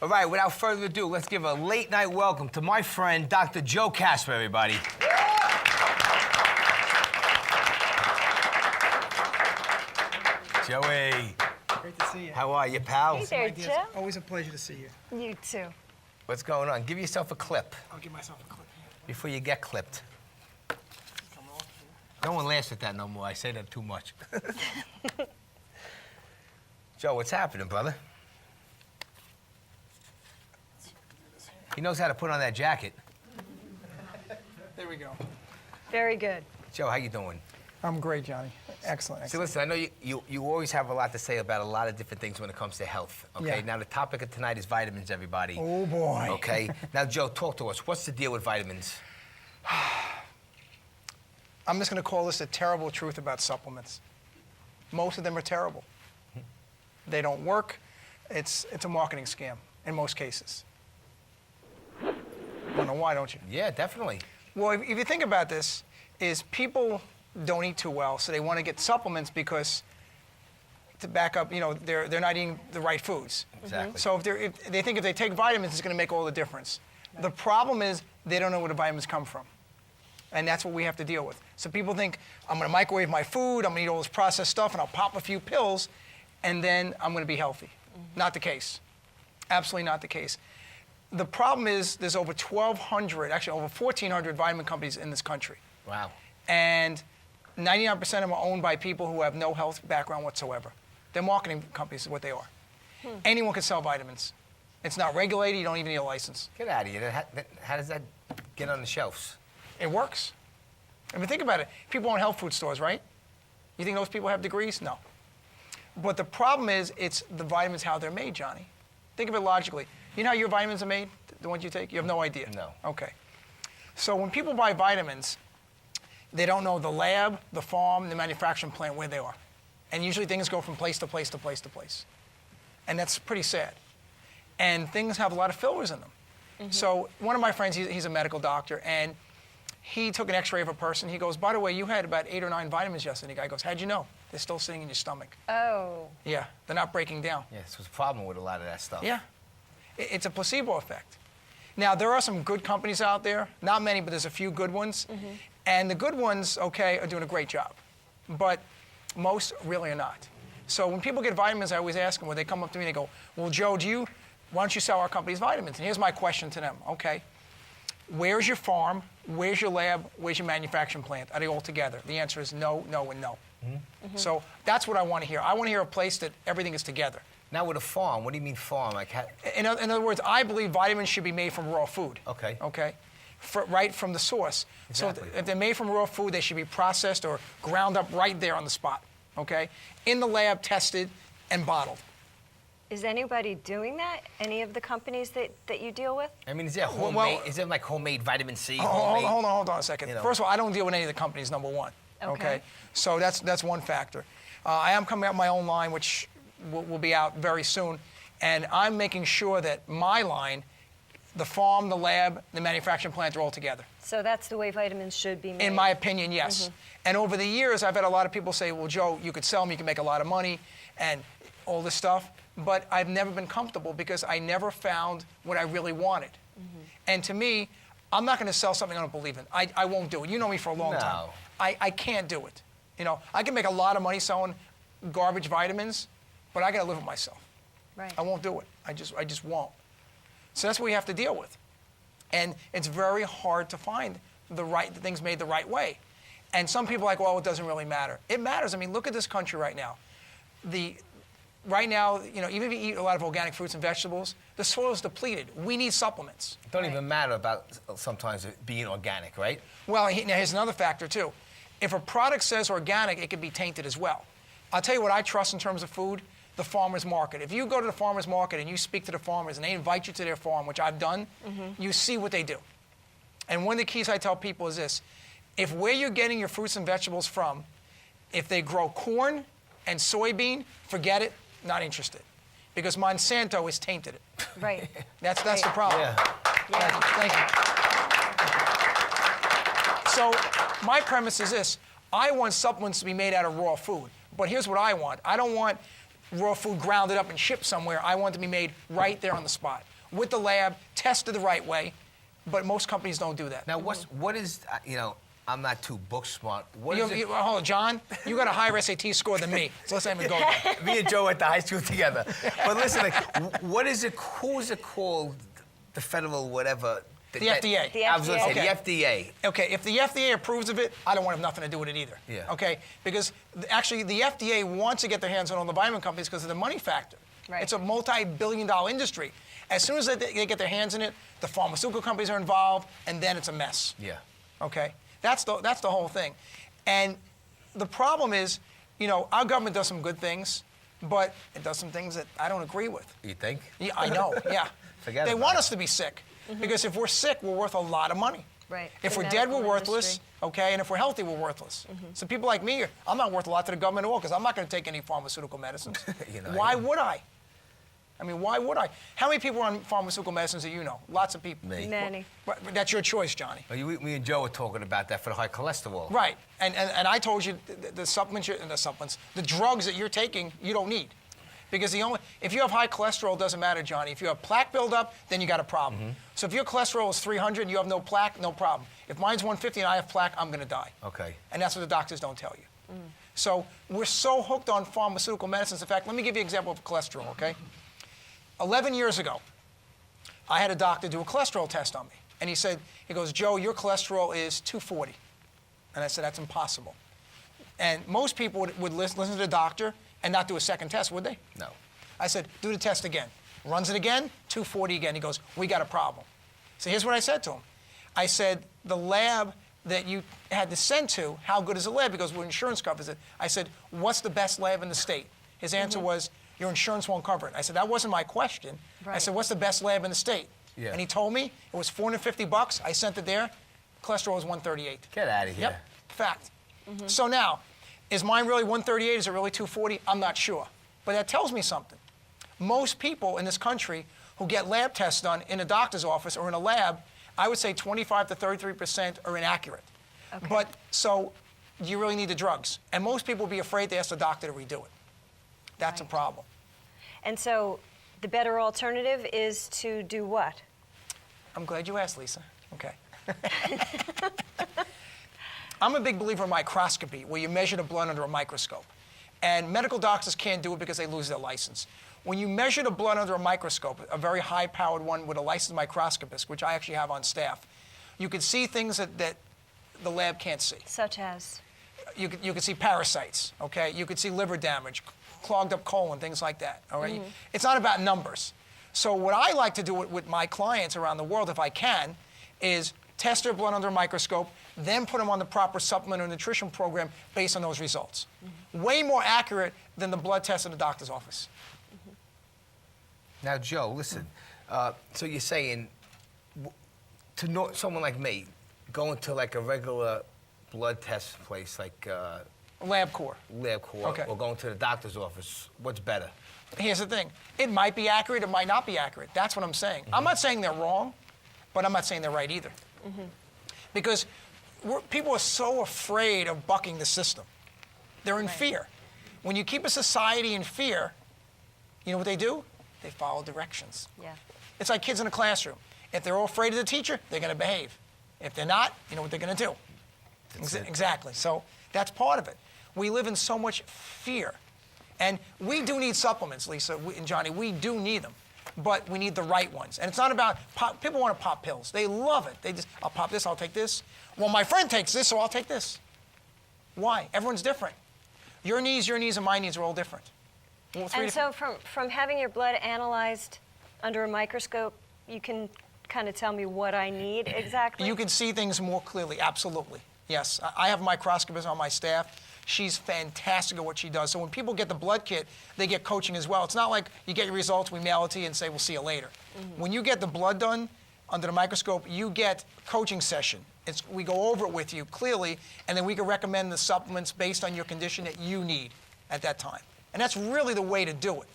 All right, without further ado, let's give a late night welcome to my friend, Dr. Joe Kasper, everybody. Joey. Great to see you. How are you, pal? Hey there, Joe. Always a pleasure to see you. You too. What's going on? Give yourself a clip I'll give myself a clip here. before you get clipped. Come off No one laughs at that no more. I say that too much. Joe, what's happening, brother? He knows how to put on that jacket. here. There we go. Very good. Joe, how you doing? I'm great, Johnny. Excellent. See, listen, I know you always have a lot to say about a lot of different things when it comes to health, okay? Yeah. Now, the topic of tonight is vitamins, everybody. Oh, boy. Okay? Now, Joe, talk to us. What's the deal with vitamins? I'm just going to call this the terrible truth about supplements. Most of them are terrible. They don't work. It's a marketing scam in most cases. I don't know why, don't you? Yeah, definitely. Well, if you think about this, is people don't eat too well, so they want to get supplements because to back up, they're not eating the right foods. Exactly. So if they think if they take vitamins, it's going to make all the difference. The problem is they don't know where the vitamins come from. And that's what we have to deal with. So people think, I'm going to microwave my food, I'm going to eat all this processed stuff, and I'll pop a few pills, and then I'm going to be healthy. Not the case. Absolutely not the case. The problem is there's over 1,200, actually over 1,400 vitamin companies in this country. Wow. And 99% of them are owned by people who have no health background whatsoever. They're marketing companies is what they are. Anyone can sell vitamins. It's not regulated, you don't even need a license. Get out of here. How does that get on the shelves? It works. I mean, think about it. People own health food stores, right? You think those people have degrees? No. But the problem is, it's the vitamins, how they're made, Johnny. Think of it logically. You know how your vitamins are made, the ones you take? You have no idea? No. Okay. So when people buy vitamins, they don't know the lab, the farm, the manufacturing plant, where they are. And usually things go from place to place to place to place. And that's pretty sad. And things have a lot of fillers in them. So one of my friends, he's a medical doctor, and he took an x-ray of a person. He goes, by the way, you had about 8 or 9 vitamins yesterday. The guy goes, how'd you know? They're still sitting in your stomach. Oh. Yeah, they're not breaking down. Yeah, this was a problem with a lot of that stuff. Yeah, it's a placebo effect. Now, there are some good companies out there. Not many, but there's a few good ones. And the good ones, okay, are doing a great job. But most really are not. So when people get vitamins, I always ask them, when they come up to me, they go, well, Joe, why don't you sell our company's vitamins? And here's my question to them, okay. Where's your farm? Where's your lab? Where's your manufacturing plant? Are they all together? The answer is no, no, and no. So that's what I want to hear. I want to hear a place that everything is together. Now, with a farm, what do you mean farm? Like, In other words, I believe vitamins should be made from raw food. Okay. Okay? right from the source. Exactly. So if they're made from raw food, they should be processed or ground up right there on the spot. Okay? In the lab, tested, and bottled. Is anybody doing that? Any of the companies that you deal with? I mean, is there homemade? Is there like homemade vitamin C? Hold on a second. You know. First of all, I don't deal with any of the companies, number one. Okay. So that's one factor. I am coming out with my own line, which will be out very soon, and I'm making sure that my line, the farm, the lab, the manufacturing plant are all together. So that's the way vitamins should be made? In my opinion, yes. And over the years, I've had a lot of people say, well, Joe, you could sell them, you can make a lot of money, and all this stuff. But I've never been comfortable because I never found what I really wanted. And to me, I'm not going to sell something I don't believe in. I won't do it. You know me for a long time. I can't do it. You know, I can make a lot of money selling garbage vitamins, but I got to live with myself. Right. I won't do it. I just won't. So that's what we have to deal with. And it's very hard to find the things made the right way. And some people are like, well, it doesn't really matter. It matters. I mean, look at this country right now. Right now, you know, even if you eat a lot of organic fruits and vegetables, the soil is depleted. We need supplements. It don't even matter about sometimes it being organic, right? Well, now here's another factor too. If a product says organic, it can be tainted as well. I'll tell you what I trust in terms of food, the farmer's market. If you go to the farmer's market and you speak to the farmers and they invite you to their farm, which I've done, you see what they do. And one of the keys I tell people is this. If where you're getting your fruits and vegetables from, if they grow corn and soybean, forget it. Not interested, because Monsanto has tainted it. Right. That's the problem. Yeah. Thank you. So my premise is this: I want supplements to be made out of raw food, but here's what I want. I don't want raw food grounded up and shipped somewhere. I want it to be made right there on the spot with the lab, tested the right way. But most companies don't do that. Now, what is, you know, I'm not too book smart. What is it? Hold on, John, you got a higher SAT score than me, so let's not even go there. Me and Joe went to high school together. But listen, like, what is it, who is it called, the federal whatever? The FDA. The I was going to say FDA. the FDA. Okay, if the FDA approves of it, I don't want to have nothing to do with it either. Yeah. Okay, because actually the FDA wants to get their hands on all the vitamin companies because of the money factor. Right. It's a multi-billion-dollar industry. As soon as they get their hands in it, the pharmaceutical companies are involved, and then it's a mess. Yeah. Okay, that's the whole thing. And the problem is, you know, our government does some good things, but it does some things that I don't agree with. You think? Yeah, I know, yeah. Forget They about want it. us to be sick, because if we're sick, we're worth a lot of money. Right. If The we're dead, we're medical worthless, industry. okay? And if we're healthy, we're worthless. So people like me, I'm not worth a lot to the government at all, because I'm not going to take any pharmaceutical medicines. You know, Why yeah. would I? I mean, why would I? How many people are on pharmaceutical medicines that you know? Lots of people. Me. Many. But that's your choice, Johnny. Well, me and Joe were talking about that for the high cholesterol. Right, and I told you the supplements, the drugs that you're taking, you don't need. Because if you have high cholesterol, it doesn't matter, Johnny. If you have plaque buildup, then you got a problem. So if your cholesterol is 300 and you have no plaque, no problem. If mine's 150 and I have plaque, I'm gonna die. Okay. And that's what the doctors don't tell you. So we're so hooked on pharmaceutical medicines. In fact, let me give you an example of cholesterol, okay? 11 years ago, I had a doctor do a cholesterol test on me. And he goes, Joe, your cholesterol is 240. And I said, that's impossible. And most people would listen to the doctor and not do a second test, would they? No. I said, do the test again. Runs it again, 240 again. He goes, we got a problem. So here's what I said to him. I said, the lab that you had to send to, how good is the lab? Because well, insurance covers it. I said, what's the best lab in the state? His answer was, your insurance won't cover it. I said, that wasn't my question. I Right. said, what's the best lab in the state? Yeah. And he told me it was $450. I sent it there. Cholesterol was 138. Get out of here. Yep, fact. So now, is mine really 138? Is it really 240? I'm not sure. But that tells me something. Most people in this country who get lab tests done in a doctor's office or in a lab, I would say 25 to 33% are inaccurate. Okay. But so you really need the drugs. And most people will be afraid to ask the doctor to redo it. That's a Right. problem. And so the better alternative is to do what? I'm glad you asked, Lisa. Okay. I'm a big believer in microscopy, where you measure the blood under a microscope. And medical doctors can't do it because they lose their license. When you measure the blood under a microscope, a very high-powered one with a licensed microscopist, which I actually have on staff, you can see things that the lab can't see. Such as? You can see parasites, okay? You could see liver damage, clogged up colon, things like that, all right? It's not about numbers. So what I like to do with my clients around the world, if I can, is test their blood under a microscope, then put them on the proper supplement or nutrition program based on those results. Way more accurate than the blood test in the doctor's office. Now, Joe, listen. So you're saying, to know someone like me, going to like a regular blood test place like LabCorp. LabCorp Okay. or going to the doctor's office, what's better? Here's the thing. It might be accurate, it might not be accurate. That's what I'm saying. I'm not saying they're wrong, but I'm not saying they're right either. Because people are so afraid of bucking the system. They're in fear. When you keep a society in fear, you know what they do? They follow directions. Yeah. It's like kids in a classroom. If they're all afraid of the teacher, they're going to behave. If they're not, you know what they're going to do. Exactly. So that's part of it. We live in so much fear. And we do need supplements, Lisa and Johnny. We do need them. But we need the right ones. And it's not about people want to pop pills. They love it. They just, I'll pop this, I'll take this. Well, my friend takes this, so I'll take this. Why? Everyone's different. Your needs, and my needs are all different. Well, And so from having your blood analyzed under a microscope, you can kind of tell me what I need exactly? You can see things more clearly, absolutely. Yes, I have a microscopist on my staff. She's fantastic at what she does. So when people get the blood kit, they get coaching as well. It's not like you get your results, we mail it to you and say, we'll see you later. When you get the blood done under the microscope, you get coaching session. We go over it with you clearly, and then we can recommend the supplements based on your condition that you need at that time. And that's really the way to do it.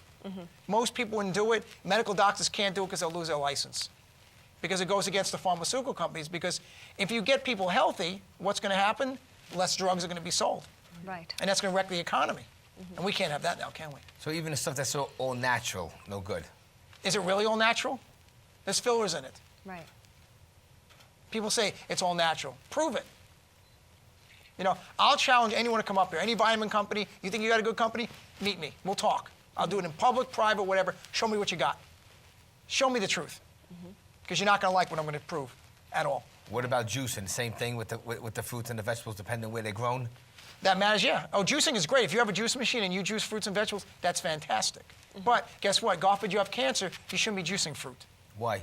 Most people wouldn't do it. Medical doctors can't do it because they'll lose their license. Because it goes against the pharmaceutical companies. Because if you get people healthy, what's going to happen? Less drugs are going to be sold. Right. And that's going to wreck the economy. And we can't have that now, can we? So even the stuff that's all natural, no good. Is it really all natural? There's fillers in it. Right. People say it's all natural. Prove it. You know, I'll challenge anyone to come up here. Any vitamin company, you think you got a good company? Meet me. We'll talk. I'll do it in public, private, whatever. Show me what you got. Show me the truth. Because you're not going to like what I'm going to prove at all. What about juicing? Same thing with the fruits and the vegetables, depending on where they're grown? That matters, yeah. Oh, juicing is great. If you have a juice machine and you juice fruits and vegetables, that's fantastic. But guess what? God forbid you have cancer, you shouldn't be juicing fruit. Why?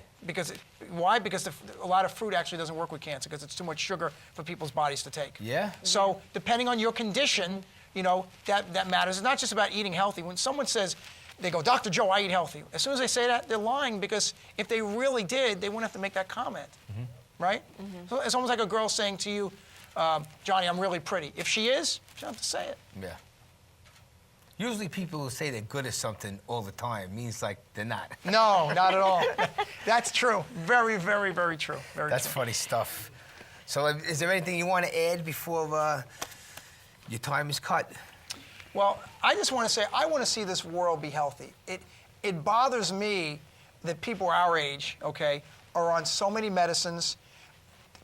Why? Because a lot of fruit actually doesn't work with cancer because it's too much sugar for people's bodies to take. Yeah? So depending on your condition, you know, that matters. It's not just about eating healthy. When someone says, they go, Dr. Joe, I eat healthy. As soon as they say that, they're lying because if they really did, they wouldn't have to make that comment, right? So it's almost like a girl saying to you, Johnny, I'm really pretty. If she is, she doesn't have to say it. Yeah. Usually people who say they're good at something all the time means like they're not. No, not at all. That's true. Very, very, very true. Very That's true. funny stuff. So is there anything you want to add before your time is cut? Well, I just want to say, I want to see this world be healthy. It bothers me that people our age, okay, are on so many medicines.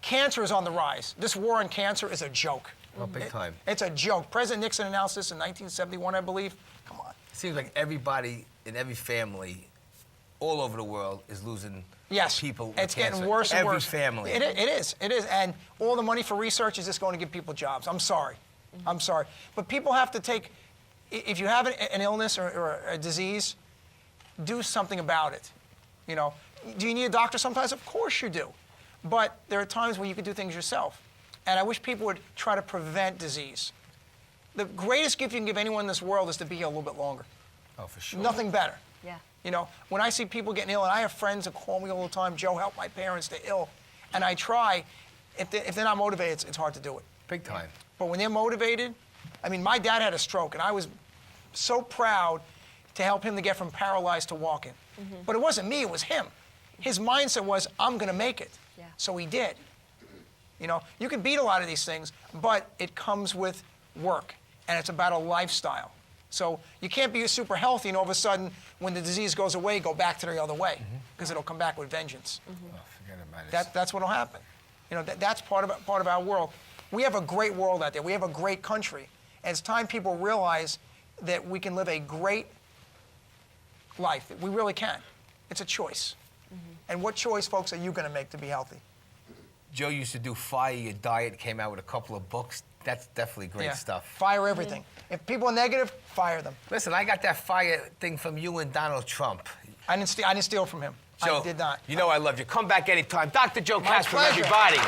Cancer is on the rise. This war on cancer is a joke. Oh, big time. It's a joke. President Nixon announced this in 1971, I believe. Come on. It seems like everybody in every family all over the world is losing people with It's cancer. getting worse and worse. Every family. It is. And all the money for research is just going to give people jobs. I'm sorry. I'm sorry. But people have to take, if you have an illness or a disease, do something about it. You know, do you need a doctor sometimes? Of course you do. But there are times when you can do things yourself. And I wish people would try to prevent disease. The greatest gift you can give anyone in this world is to be here a little bit longer. Oh, for sure. Nothing better. Yeah. You know, when I see people getting ill, and I have friends that call me all the time, Joe, help my parents, they're ill. And I try. If they're not motivated, it's hard to do it. Big time. But when they're motivated, I mean, my dad had a stroke, and I was so proud to help him to get from paralyzed to walking. But it wasn't me, it was him. His mindset was, I'm going to make it. Yeah. So he did. You know, you can beat a lot of these things, but it comes with work, and it's about a lifestyle. So you can't be super healthy and all of a sudden, when the disease goes away, go back to the other way, because it'll come back with vengeance. Oh, forget about it. That's what'll happen. You know, that's part of our world. We have a great world out there. We have a great country, and it's time people realize that we can live a great life. We really can. It's a choice. And what choice, folks, are you going to make to be healthy? Joe used to do Fire Your Diet, came out with a couple of books. That's definitely great stuff. Fire everything. If people are negative, fire them. Listen, I got that fire thing from you and Donald Trump. I didn't steal from him. Joe, I did not. You know I love you. Come back anytime. Dr. Joe Kasper, pleasure. everybody.